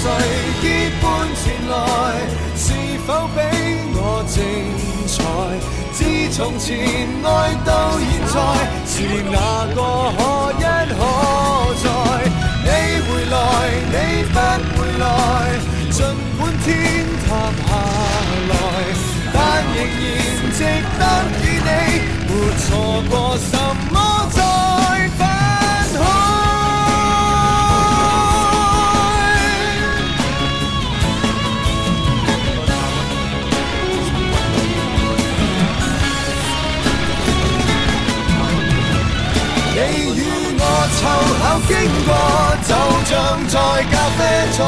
誰結伴前來？是否比我精彩？自從前愛到現在，是哪個可一可再？你回來，你不回來，儘管天塌下來，但仍然值得與你沒錯過什麼再分開。你與我湊巧經過，就像在咖啡座，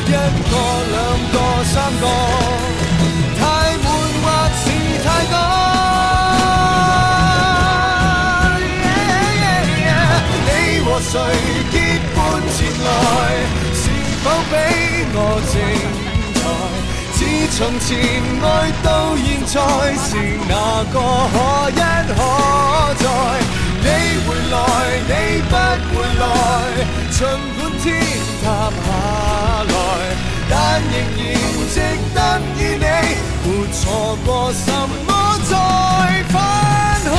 一個兩個三個，太悶或是太多。你和誰結伴前來？是否比我精彩？自從前愛到現在，是哪個可一可再？你回來，你不回來，儘管天塌下來，但仍然值得與你沒錯過什麼再分開。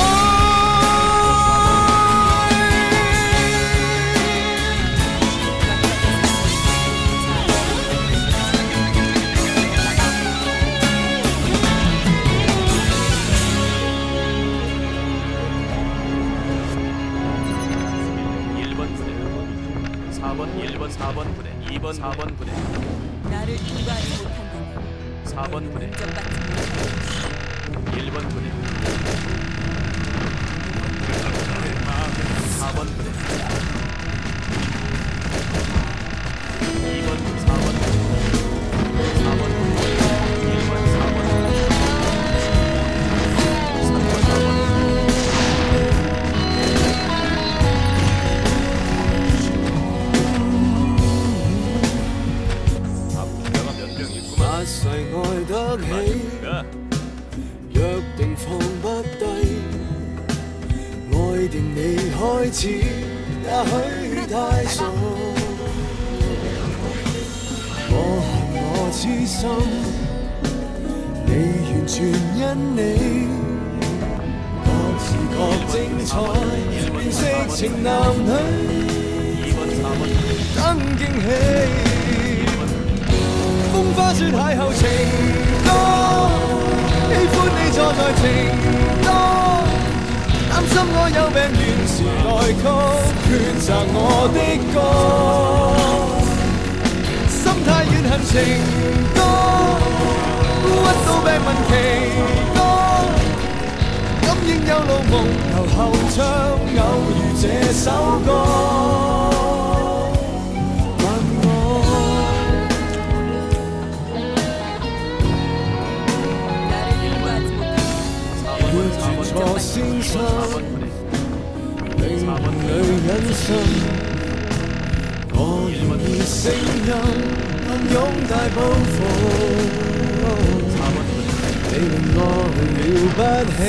2번, 4번 부대. 나를 통과하지 못한다면 4번 부대. 인정받지 못한다. 1번 부대. 4번 부대. 2번, 4번. 4번, 1번, 4번. 3번, 4번.發誓愛得起，約定放不低，愛定未開始，也許太傻。我恨我痴心，你完全因你，各自各精彩，變色情男女，等驚喜。風花雪邂逅情多，喜歡你坐在情多，擔心我有病原時代曲，抉擇我的歌，心態怨恨情多，屈到病問期多，感應有路夢由後窗偶遇這首歌。錯先生，令女人心，我願以聲音擁大抱負。你令我了不起，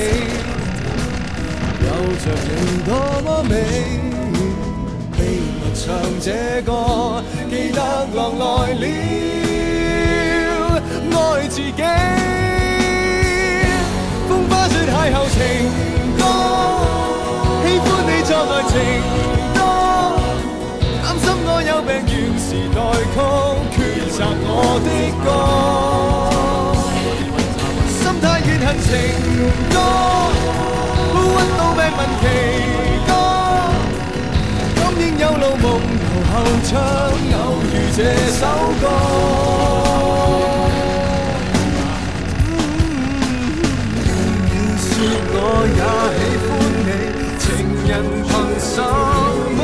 有着你多麼美，秘密唱這歌，記得狼來了，愛自己。風花雪邂逅情歌，喜歡你坐在情多，擔心我有病原時代曲，抉擇我的歌，心態怨恨情歌，屈到病問期多，感應有路夢由後窗偶遇這首歌。我也喜歡你，情人憑什麼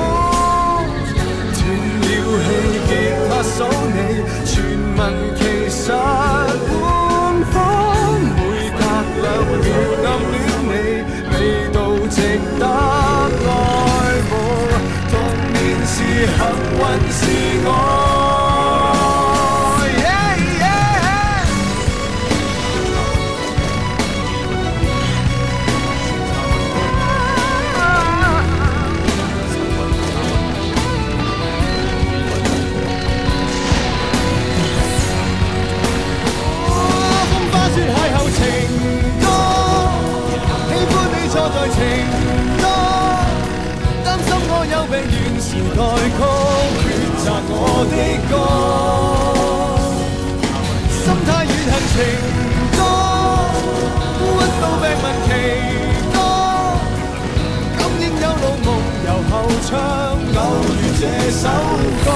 斷了氣，吉他數你，傳聞其實半謊，每隔2秒暗戀你，味道值得愛慕，童年時幸運是我。代曲，抉擇我的歌，心太軟行情歌，屈到病問其多，感應有路夢由後唱，偶遇這首歌，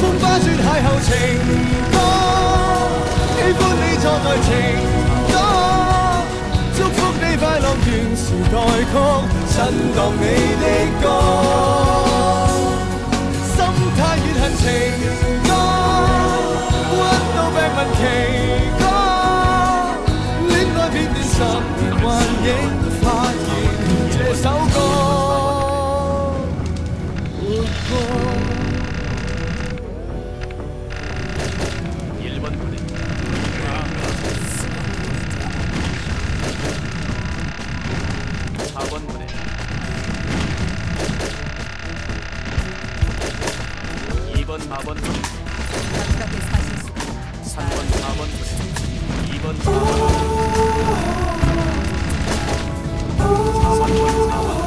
風花雪邂逅情歌，喜歡你錯愛情歌，祝福你快樂原時代曲，震盪你的歌，心太軟行情歌，屈到病問其歌，戀愛片段10年幻影，發現這首歌活過。 1번 부대 4번 부대 2번 4번 부대 각각의 사실수가 3번 4번 부대 2번 4번 부대 3번 4번